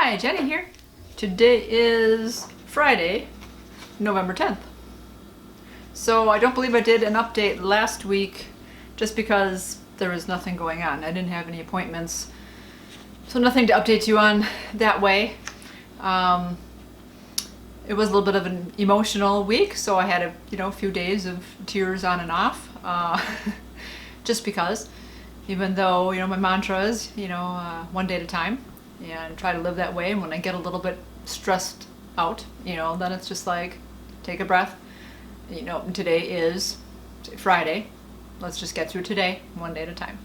Hi, Jenny here. Today is Friday, November 10th. So I don't believe I did an update last week just because there was nothing going on. I didn't have any appointments, so nothing to update you on that way. It was a little bit of an emotional week, so I had a few days of tears on and off, just because. Even though my mantra is one day at a time, and try to live that way. And when I get a little bit stressed out, then it's just like take a breath. Today is Friday. Let's just get through today, one day at a time.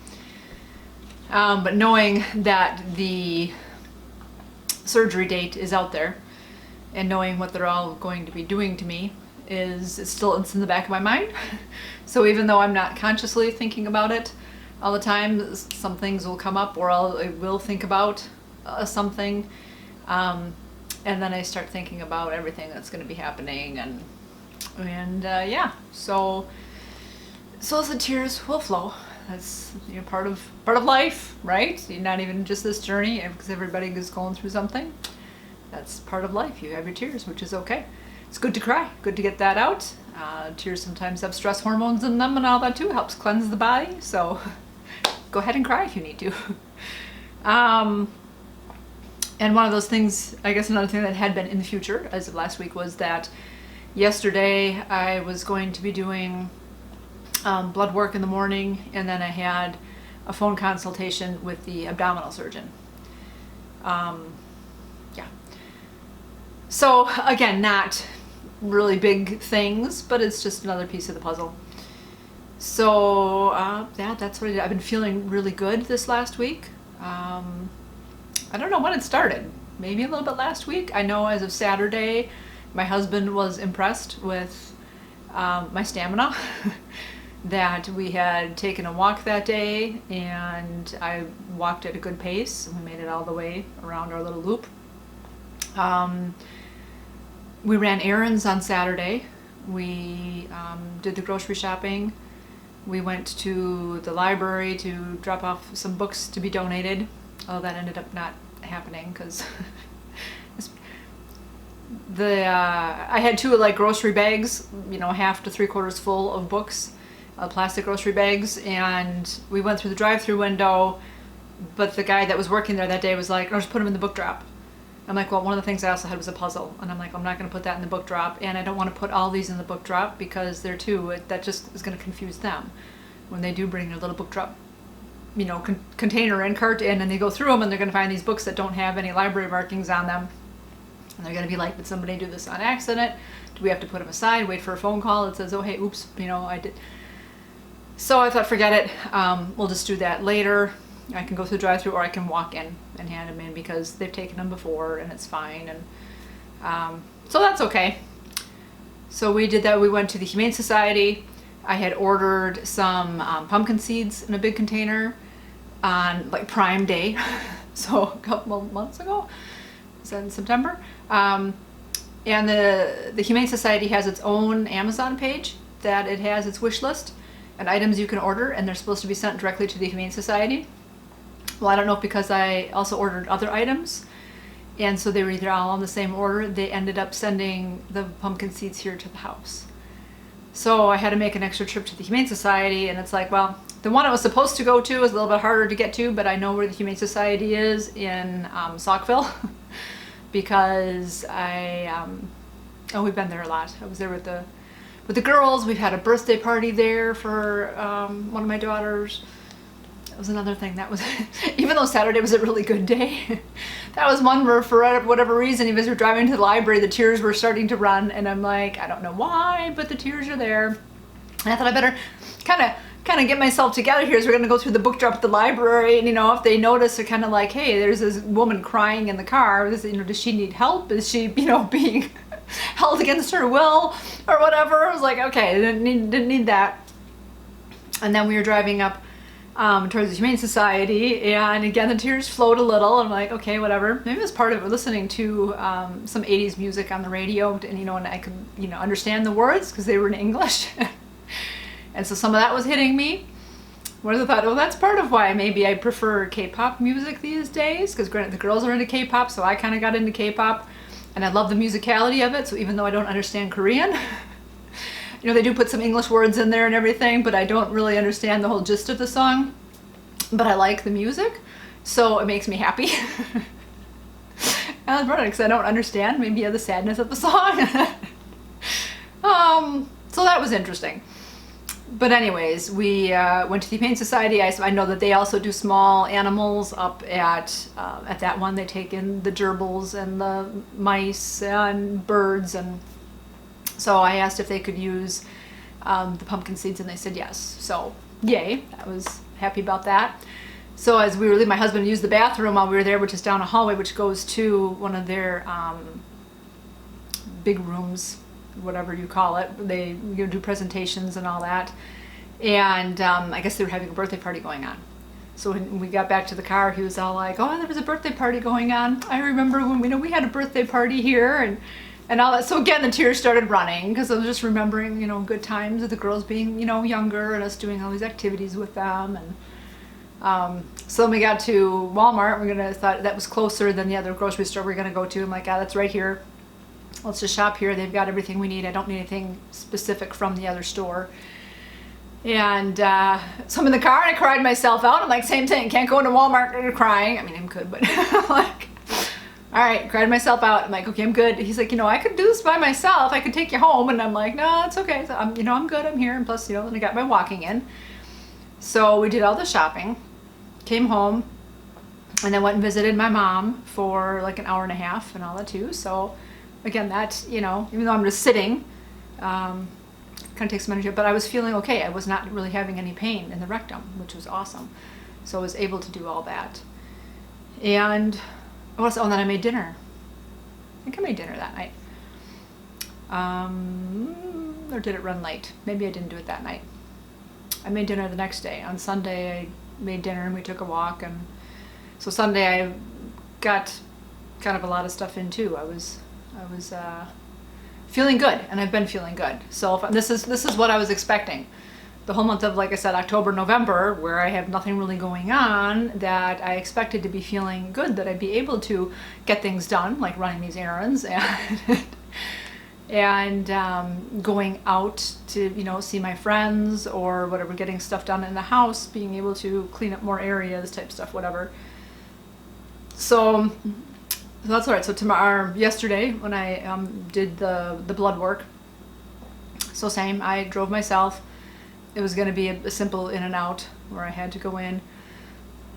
But knowing that the surgery date is out there, and knowing what they're all going to be doing to me it's in the back of my mind. So even though I'm not consciously thinking about it all the time, some things will come up, or I will think about something, and then I start thinking about everything that's going to be happening, and yeah. So the tears will flow. That's part of life, right? Not even just this journey, because everybody is going through something. That's part of life. You have your tears, which is okay. It's good to cry. Good to get that out. Tears sometimes have stress hormones in them and all that too. Helps cleanse the body. So go ahead and cry if you need to. And one of those things, I guess another thing that had been in the future as of last week, was that yesterday I was going to be doing blood work in the morning, and then I had a phone consultation with the abdominal surgeon. Yeah. So again, not really big things, but it's just another piece of the puzzle. So yeah, that's what I did. I've been feeling really good this last week. I don't know when it started. Maybe a little bit last week. I know as of Saturday, my husband was impressed with my stamina. That we had taken a walk that day, and I walked at a good pace, and we made it all the way around our little loop. We ran errands on Saturday. We did the grocery shopping. We went to the library to drop off some books to be donated. Oh, that ended up not happening because I had two grocery bags, half to 3/4 full of books, plastic grocery bags, and we went through the drive-through window, but the guy that was working there that day was like, "No, just put them in the book drop." I'm like, well, one of the things I also had was a puzzle, and I'm like, I'm not going to put that in the book drop, and I don't want to put all these in the book drop because that just is going to confuse them when they do bring their little book drop container and cart in, and they go through them, and they're going to find these books that don't have any library markings on them, and they're going to be like, did somebody do this on accident? Do we have to put them aside, wait for a phone call that says, oh hey, oops, I did. So I thought, forget it, we'll just do that later. I can go through the drive-thru, or I can walk in and hand them in because they've taken them before and it's fine, and so that's okay. So we did that. We went to the Humane Society. I had ordered some pumpkin seeds in a big container on Prime Day, so a couple months ago. Was that in September? And the Humane Society has its own Amazon page that it has its wish list and items you can order, and they're supposed to be sent directly to the Humane Society. Well, I don't know if because I also ordered other items, and so they were either all on the same order, they ended up sending the pumpkin seeds here to the house. So I had to make an extra trip to the Humane Society, and it's like, well, the one I was supposed to go to is a little bit harder to get to, but I know where the Humane Society is in Saukville because we've been there a lot. I was there with the girls. We've had a birthday party there for one of my daughters. That was another thing. That was, even though Saturday was a really good day, that was one where for whatever reason, even as we were driving to the library, the tears were starting to run, and I'm like, I don't know why, but the tears are there. And I thought I better kind of get myself together here, so we're going to go through the book drop at the library, and if they notice, they're kind of like, hey, there's this woman crying in the car. Does she need help? Is she being held against her will or whatever? I was like, okay, didn't need that. And then we were driving up towards the Humane Society, and again the tears flowed a little. I'm like, okay, whatever. Maybe it was part of it, listening to some 80s music on the radio, and and I could understand the words because they were in English. And so some of that was hitting me. What I thought, oh, that's part of why maybe I prefer K-pop music these days, because granted the girls are into K-pop, so I kind of got into K-pop, and I love the musicality of it. So even though I don't understand Korean, you know, they do put some English words in there and everything, but I don't really understand the whole gist of the song. But I like the music, so it makes me happy. I was running because I don't understand maybe the sadness of the song. So that was interesting. But anyways, we went to the Humane Society. I know that they also do small animals up at that one. They take in the gerbils and the mice and birds, and so I asked if they could use the pumpkin seeds, and they said yes. So yay, I was happy about that. So as we were leaving, my husband used the bathroom while we were there, which is down a hallway, which goes to one of their big rooms, whatever you call it. They do presentations and all that. And I guess they were having a birthday party going on. So when we got back to the car, he was all like, oh, there was a birthday party going on. I remember when we had a birthday party here and all that. So again, the tears started running because I was just remembering, good times of the girls being, younger and us doing all these activities with them. And so when we got to Walmart, thought that was closer than the other grocery store we're going to go to. I'm like, that's right here. Let's just shop here. They've got everything we need. I don't need anything specific from the other store. And so I'm in the car and I cried myself out. I'm like, same thing. Can't go into Walmart crying. I mean, I could, but like, all right, cried myself out. I'm like, okay, I'm good. He's like, I could do this by myself. I could take you home. And I'm like, no, it's okay. So I'm good. I'm here. And plus, then I got my walking in. So we did all the shopping, came home, and then went and visited my mom for like an hour and a half and all that too. So again, that, even though I'm just sitting, kind of takes some energy, but I was feeling okay. I was not really having any pain in the rectum, which was awesome. So I was able to do all that. And then I made dinner. I think I made dinner that night. Or did it run late? Maybe I didn't do it that night. I made dinner the next day. On Sunday, I made dinner and we took a walk. And so Sunday, I got kind of a lot of stuff in too. I was feeling good, and I've been feeling good. So this is what I was expecting. The whole month of, like I said, October, November, where I have nothing really going on, that I expected to be feeling good, that I'd be able to get things done, like running these errands and going out to, see my friends or whatever, getting stuff done in the house, being able to clean up more areas, type stuff, whatever. So that's all right. So yesterday when I did the blood work, so same, I drove myself. It was going to be a simple in and out where I had to go in.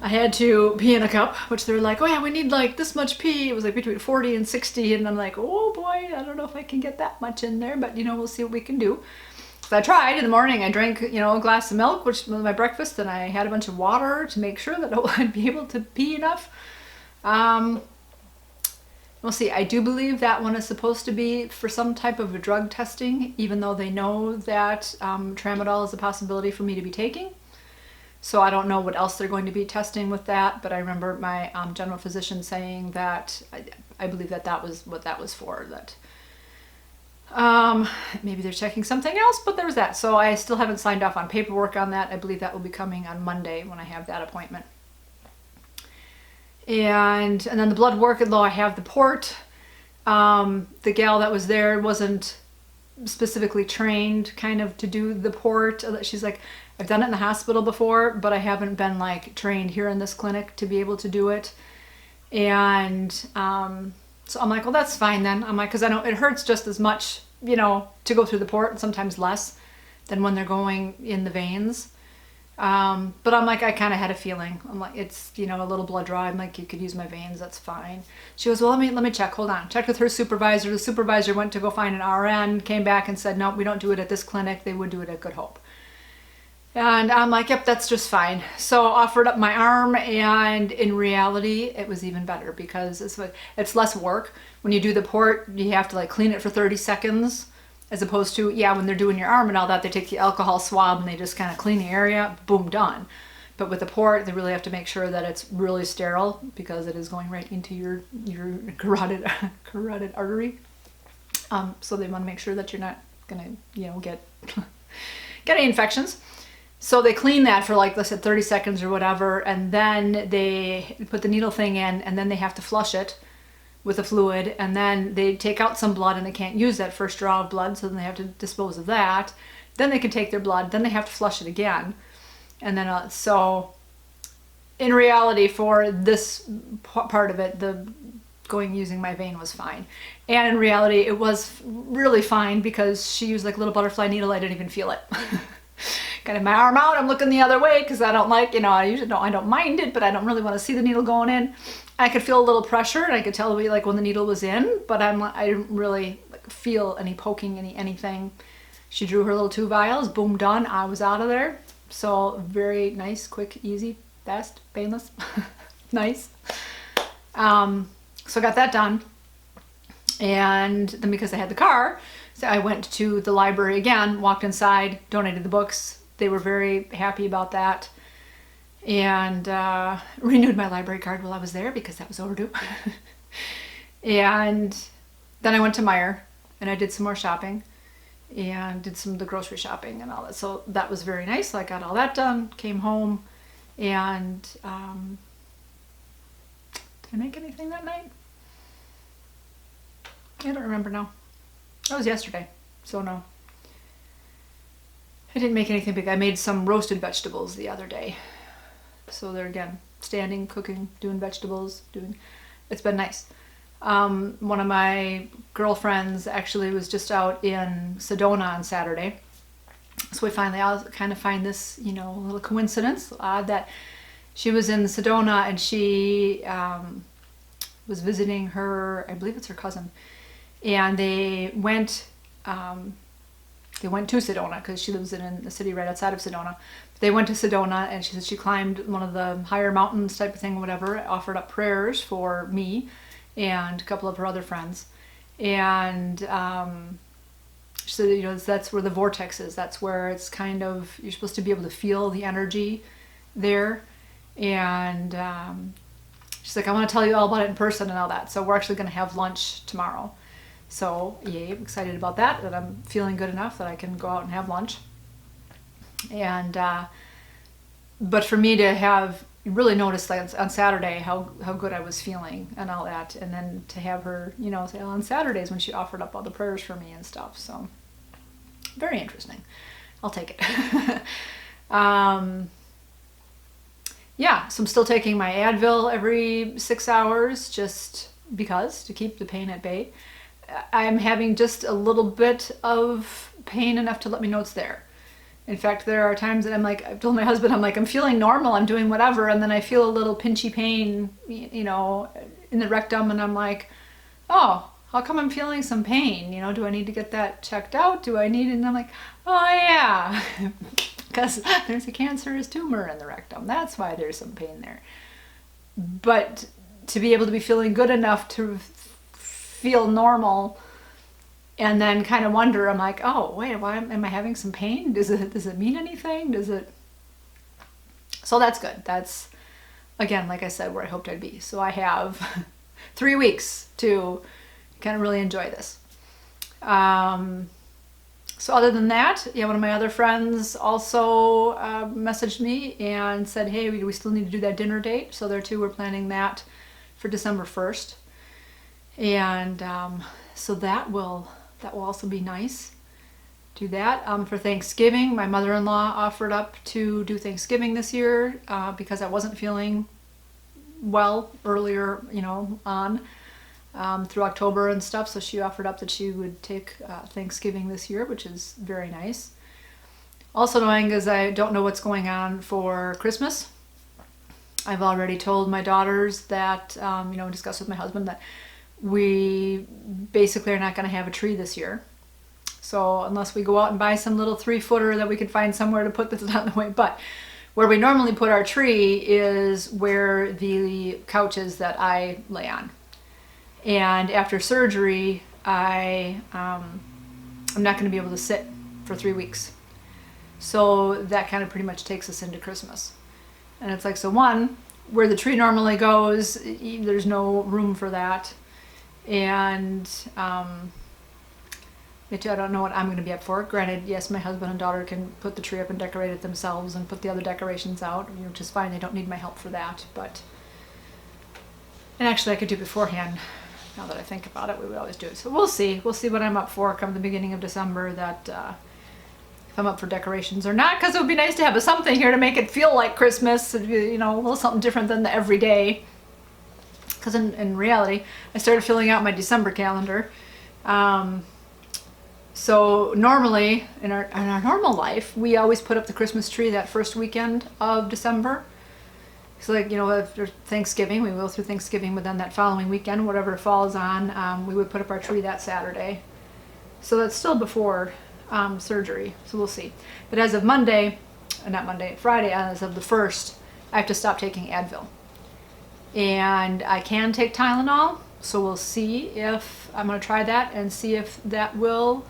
I had to pee in a cup, which they were like, oh yeah, we need like this much pee. It was like between 40 and 60. And I'm like, oh boy, I don't know if I can get that much in there, but we'll see what we can do. So I tried in the morning. I drank, a glass of milk, which was my breakfast, and I had a bunch of water to make sure that I'd be able to pee enough. We'll see. I do believe that one is supposed to be for some type of a drug testing, even though they know that tramadol is a possibility for me to be taking. So I don't know what else they're going to be testing with that, but I remember my general physician saying that I believe that was what that was for, that maybe they're checking something else, but there was that. So I still haven't signed off on paperwork on that. I believe that will be coming on Monday when I have that appointment. And then the blood work, although I have the port, the gal that was there wasn't specifically trained kind of to do the port. She's like, I've done it in the hospital before, but I haven't been like trained here in this clinic to be able to do it. And so I'm like, well, that's fine then. I'm like, because I know it hurts just as much, to go through the port, and sometimes less than when they're going in the veins. But I'm like, I kind of had a feeling. I'm like, it's, a little blood draw. I'm like, you could use my veins. That's fine. She goes, well, let me check. Hold on. Checked with her supervisor. The supervisor went to go find an RN, came back and said, no, we don't do it at this clinic. They would do it at Good Hope. And I'm like, yep, that's just fine. So offered up my arm, and in reality, it was even better because it's less work. When you do the port, you have to like clean it for 30 seconds. As opposed to, when they're doing your arm and all that, they take the alcohol swab and they just kind of clean the area, boom, done. But with the port, they really have to make sure that it's really sterile because it is going right into your carotid artery. So they want to make sure that you're not going to, get any infections. So they clean that for like, let's say 30 seconds or whatever, and then they put the needle thing in, and then they have to flush it with a fluid, and then they take out some blood, and they can't use that first draw of blood, so then they have to dispose of that. Then they can take their blood, then they have to flush it again. And then, so in reality, for this part of it, the using my vein was fine. And in reality, it was really fine because she used like a little butterfly needle. I didn't even feel it. Got my arm out, I'm looking the other way because I don't like, I usually don't, I don't mind it, but I don't really want to see the needle going in. I could feel a little pressure, and I could tell like when the needle was in, but I didn't really feel any poking, anything. She drew her little 2 vials, boom, done. I was out of there. So very nice, quick, easy, fast, painless, nice. So I got that done. And then because I had the car, so I went to the library again, walked inside, donated the books. They were very happy about that. And renewed my library card while I was there because that was overdue. And then I went to Meijer and I did some more shopping and did some of the grocery shopping and all that. So that was very nice. So I got all that done, came home, and did I make anything that night? I don't remember now. That was yesterday, so no. I didn't make anything big. I made some roasted vegetables the other day. So they're, again, standing, cooking, doing vegetables, it's been nice. One of my girlfriends actually was just out in Sedona on Saturday. So we finally, I kind of find this, a little coincidence, odd that she was in Sedona and she was visiting her, I believe it's her cousin. And they went to Sedona because she lives in the city right outside of Sedona. They went to Sedona, and she said she climbed one of the higher mountains type of thing, whatever, offered up prayers for me and a couple of her other friends. And she said, that's where the vortex is. That's where it's kind of, you're supposed to be able to feel the energy there. And she's like, I want to tell you all about it in person and all that. So we're actually going to have lunch tomorrow. So yay, I'm excited about that I'm feeling good enough that I can go out and have lunch. And but for me to have really noticed like on Saturday how good I was feeling and all that, and then to have her say on Saturdays when she offered up all the prayers for me and stuff, so very interesting. I'll take it. Yeah, so I'm still taking my Advil every 6 hours just because, to keep the pain at bay. I'm having just a little bit of pain enough to let me know it's there. In fact, there are times that I'm like, I've told my husband, I'm like, I'm feeling normal, I'm doing whatever, and then I feel a little pinchy pain, in the rectum, and I'm like, oh, how come I'm feeling some pain? Do I need to get that checked out? Do I need it? And I'm like, oh yeah, because there's a cancerous tumor in the rectum. That's why there's some pain there. But to be able to be feeling good enough to feel normal, and then kind of wonder, I'm like, oh wait, why am I having some pain? Does it mean anything? So that's good. That's, again, like I said, where I hoped I'd be. So I have 3 weeks to kind of really enjoy this. So other than that, one of my other friends also messaged me and said, hey, we still need to do that dinner date. So there too, we're planning that for December 1st. And so that will also be nice. Do that. For Thanksgiving, my mother-in-law offered up to do Thanksgiving this year because I wasn't feeling well earlier, on through October and stuff. So she offered up that she would take Thanksgiving this year, which is very nice. Also knowing is I don't know what's going on for Christmas. I've already told my daughters that, discussed with my husband that we basically are not going to have a tree this year. So unless we go out and buy some little 3-footer that we can find somewhere to put that's not in the way. But where we normally put our tree is where the couch is that I lay on. And after surgery, I'm not going to be able to sit for 3 weeks. So that kind of pretty much takes us into Christmas. And it's like, so one, where the tree normally goes, there's no room for that. And which I don't know what I'm going to be up for. Granted, yes, my husband and daughter can put the tree up and decorate it themselves and put the other decorations out, which is fine. They don't need my help for that. And actually, I could do it beforehand. Now that I think about it, we would always do it. So we'll see. We'll see what I'm up for come the beginning of December, that if I'm up for decorations or not, because it would be nice to have something here to make it feel like Christmas, you know, a little something different than the everyday. Because in reality, I started filling out my December calendar. So normally, in our normal life, we always put up the Christmas tree that first weekend of December. So like, you know, after Thanksgiving, we go through Thanksgiving, but then that following weekend, whatever it falls on, we would put up our tree that Saturday. So that's still before surgery, so we'll see. But as of Friday, as of the 1st, I have to stop taking Advil. And I can take Tylenol, so we'll see if, I'm going to try that and see if that will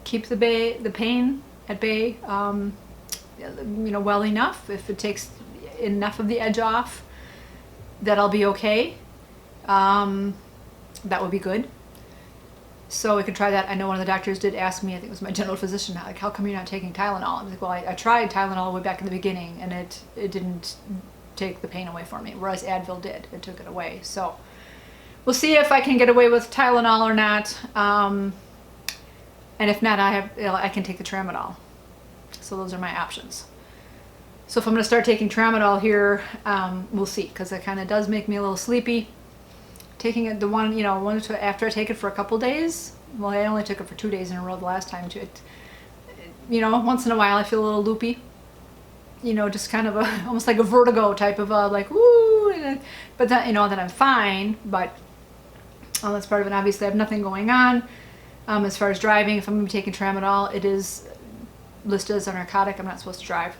keep the pain at bay, you know, well enough. If it takes enough of the edge off, that I'll be okay. That would be good. So we could try that. I know one of the doctors did ask me, I think it was my general physician, like, how come you're not taking Tylenol? I was like, well, I tried Tylenol way back in the beginning, and it didn't take the pain away for me, whereas Advil did. It took it away. So we'll see if I can get away with Tylenol or not. And if not, I can take the Tramadol. So those are my options. So if I'm going to start taking Tramadol here, we'll see, because it kind of does make me a little sleepy. Taking it after I take it for a couple days. Well, I only took it for 2 days in a row the last time. You know, once in a while I feel a little loopy. You know, just kind of almost like a vertigo type of like, woo. But then, you know, that I'm fine. But that's part of it. Obviously, I have nothing going on. As far as driving, if I'm going to be taking Tramadol, it is listed as a narcotic. I'm not supposed to drive.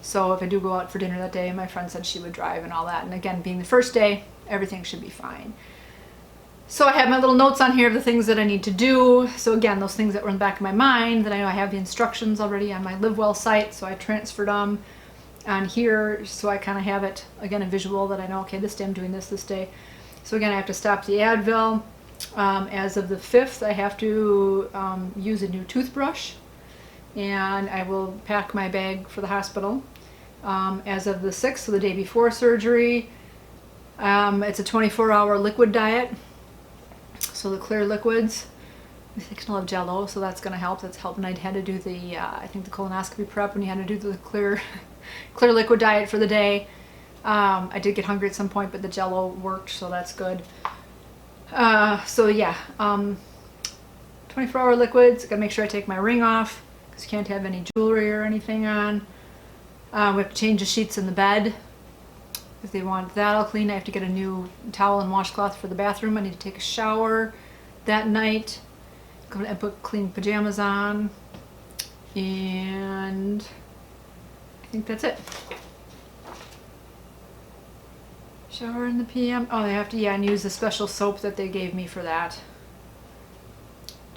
So if I do go out for dinner that day, my friend said she would drive and all that. And again, being the first day, everything should be fine. So I have my little notes on here of the things that I need to do. So again, those things that were in the back of my mind, that I know I have the instructions already on my LiveWell site, so I transferred them on here, so I kind of have it, again, a visual that I know, okay, this day I'm doing this day. So again, I have to stop the Advil. As of the 5th, I have to use a new toothbrush, and I will pack my bag for the hospital. As of the 6th, so the day before surgery, it's a 24-hour liquid diet. So the clear liquids, I think I love Jello, so that's going to help. That's helping. I had to do the, I think the colonoscopy prep, when you had to do the clear liquid diet for the day. I did get hungry at some point, but the Jello worked, so that's good. So yeah, 24-hour liquids. Gotta make sure I take my ring off, because you can't have any jewelry or anything on. We have to change the sheets in the bed. If they want that all clean, I have to get a new towel and washcloth for the bathroom. I need to take a shower that night. Go and put clean pajamas on. And I think that's it. Shower in the PM. Oh, they have to, and use the special soap that they gave me for that.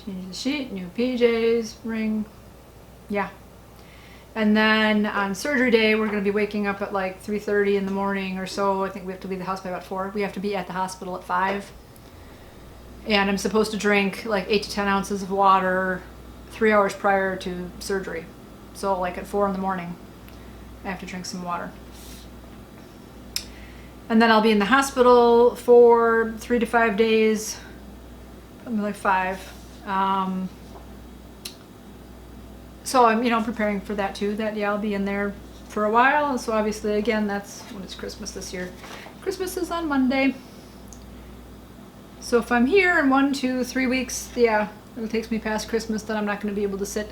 Change the sheet, new PJs, ring. Yeah. And then on surgery day, we're going to be waking up at like 3:30 in the morning or so. I think we have to leave the house by about 4. We have to be at the hospital at 5. And I'm supposed to drink like 8 to 10 ounces of water 3 hours prior to surgery. So like at 4 in the morning, I have to drink some water. And then I'll be in the hospital for 3 to 5 days, probably like 5. So I'm, preparing for that too. I'll be in there for a while. So obviously, again, that's when it's Christmas this year. Christmas is on Monday. So if I'm here in 1, 2, 3 weeks, if it takes me past Christmas, then I'm not going to be able to sit.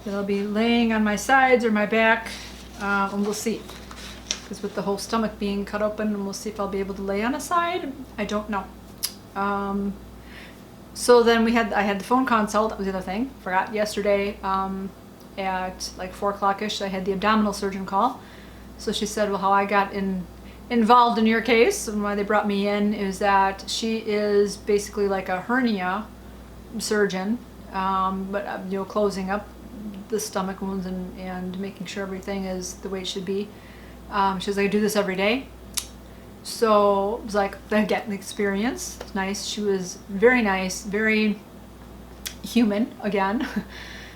Then I'll be laying on my sides or my back, and we'll see. Because with the whole stomach being cut open, we'll see if I'll be able to lay on a side. I don't know. So then I had the phone consult. That was the other thing. Forgot yesterday at like 4 o'clock-ish, I had the abdominal surgeon call. So she said, well, how I got involved in your case and why they brought me in is that she is basically like a hernia surgeon, but closing up the stomach wounds and making sure everything is the way it should be. She was like, I do this every day. So it was like, again, the experience. It's nice. She was very nice, very human again.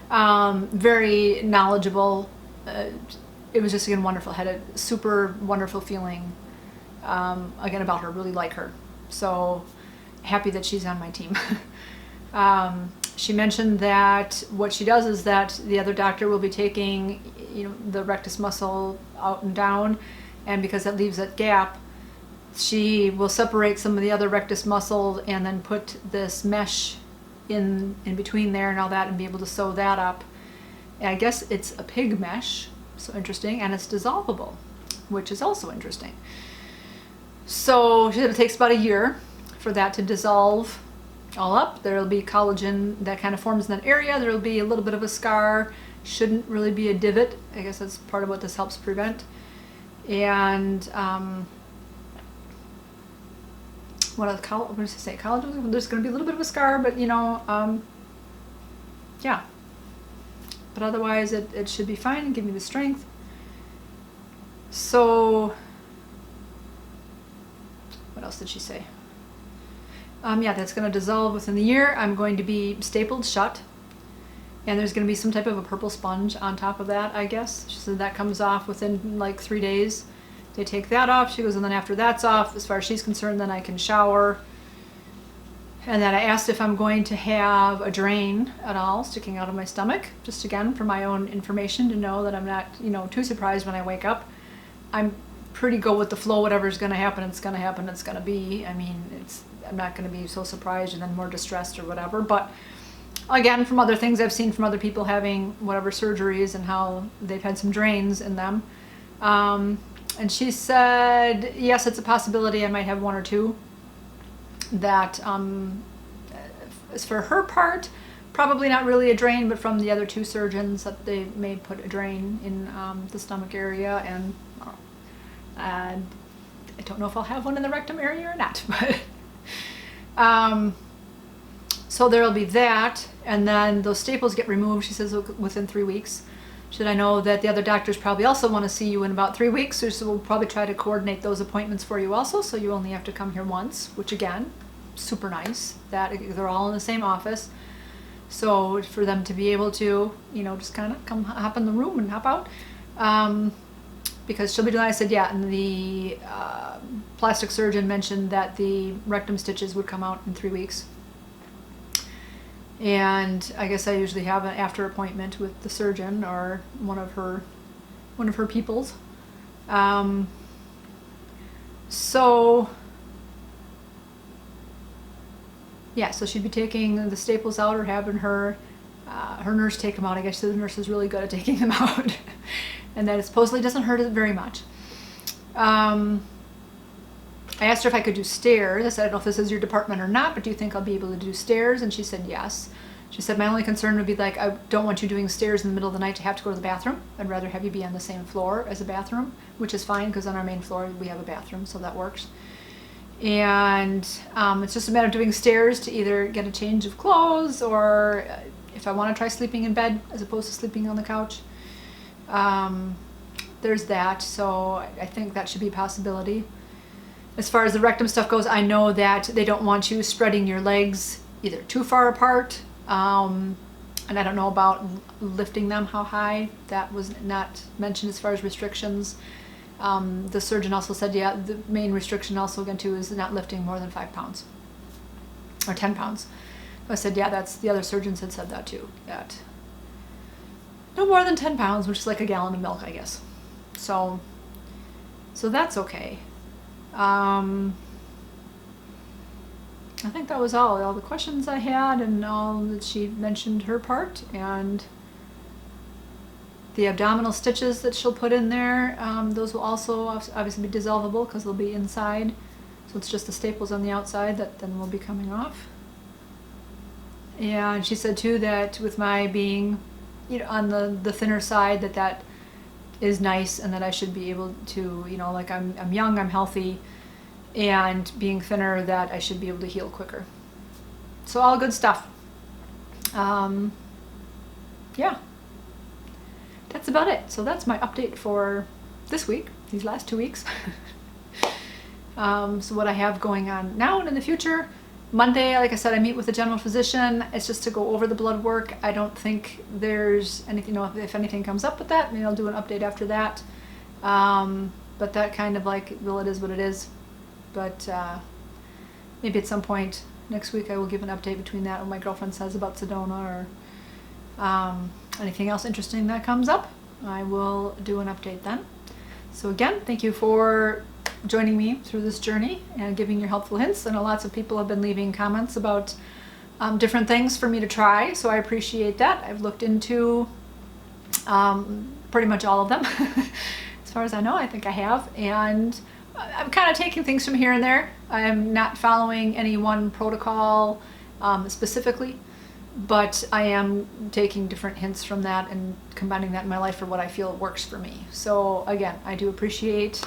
Very knowledgeable. It was just, again, wonderful. Had a super wonderful feeling, again, about her. Really like her. So happy that she's on my team. She mentioned that what she does is that the other doctor will be taking, the rectus muscle out and down, and because that leaves that gap, she will separate some of the other rectus muscle and then put this mesh in between there and all that, and be able to sew that up. And I guess it's a pig mesh, so interesting, and it's dissolvable, which is also interesting. So she said it takes about a year for that to dissolve all up. There'll be collagen that kind of forms in that area. There'll be a little bit of a scar. Shouldn't really be a divot. I guess that's part of what this helps prevent. And what did I say? Collagen. There's going to be a little bit of a scar, but yeah. But otherwise, it should be fine and give me the strength. So, what else did she say? Yeah, that's going to dissolve within the year. I'm going to be stapled shut, and there's going to be some type of a purple sponge on top of that, I guess. She said that comes off within like 3 days. They take that off. She goes, and then after that's off, as far as she's concerned, then I can shower. And then I asked if I'm going to have a drain at all sticking out of my stomach, just again for my own information, to know that I'm not, too surprised when I wake up. I'm pretty go with the flow. Whatever's going to happen, it's going to happen. It's going to be. I mean, I'm not going to be so surprised and then more distressed or whatever. But again, from other things I've seen from other people having whatever surgeries and how they've had some drains in them. And she said, yes, it's a possibility. I might have 1 or 2. That, as for her part, probably not really a drain, but from the other 2 surgeons that they may put a drain in the stomach area, and I don't know if I'll have one in the rectum area or not. But so there'll be that, and then those staples get removed, she says, within 3 weeks. She said, I know that the other doctors probably also want to see you in about 3 weeks, so we'll probably try to coordinate those appointments for you also, so you only have to come here once, which again, super nice that they're all in the same office. So for them to be able to, just kind of come hop in the room and hop out, because she'll be doing, I said, yeah, and the plastic surgeon mentioned that the rectum stitches would come out in 3 weeks. And I guess I usually have an after appointment with the surgeon or one of her peoples. So yeah, so she'd be taking the staples out, or having her nurse take them out. I guess the nurse is really good at taking them out, and that it supposedly doesn't hurt it very much. I asked her if I could do stairs. I said, I don't know if this is your department or not, but do you think I'll be able to do stairs? And she said yes. She said, my only concern would be, like, I don't want you doing stairs in the middle of the night to have to go to the bathroom. I'd rather have you be on the same floor as a bathroom, which is fine, because on our main floor we have a bathroom, so that works. And it's just a matter of doing stairs to either get a change of clothes, or if I want to try sleeping in bed as opposed to sleeping on the couch. There's that, so I think that should be a possibility. As far as the rectum stuff goes, I know that they don't want you spreading your legs either too far apart, and I don't know about lifting them, how high. That was not mentioned as far as restrictions. The surgeon also said, yeah, the main restriction also again too is not lifting more than 5 pounds or 10 pounds. I said, yeah, that's, the other surgeons had said that too, that no more than 10 pounds, which is like a gallon of milk, I guess. So that's okay. I think that was all the questions I had, and all that she mentioned her part, and the abdominal stitches that she'll put in there, those will also obviously be dissolvable because they'll be inside, so it's just the staples on the outside that then will be coming off. And she said too that with my being, on the thinner side, that is nice, and that I should be able to, like I'm young, I'm healthy, and being thinner, that I should be able to heal quicker. So all good stuff. Yeah, that's about it. So that's my update for this week, these last 2 weeks. So what I have going on now and in the future, Monday, like I said, I meet with the general physician. It's just to go over the blood work. I don't think there's anything, if anything comes up with that, maybe I'll do an update after that. But that kind of like, well, it is what it is. But maybe at some point next week I will give an update between that and what my girlfriend says about Sedona, or anything else interesting that comes up. I will do an update then. So again, thank you for joining me through this journey and giving your helpful hints. I know lots of people have been leaving comments about different things for me to try, so I appreciate that. I've looked into pretty much all of them. As far as I know, I think I have, and I'm kind of taking things from here and there. I'm not following any one protocol specifically, but I am taking different hints from that and combining that in my life for what I feel works for me. So again, I do appreciate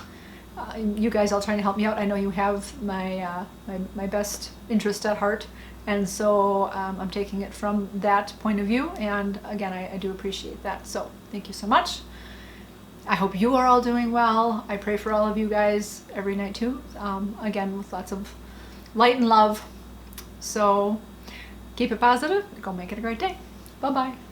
you guys all trying to help me out. I know you have my my best interest at heart, and so I'm taking it from that point of view, and again, I do appreciate that. So thank you so much. I hope you are all doing well. I pray for all of you guys every night too, again with lots of light and love. So keep it positive, go make it a great day. Bye bye.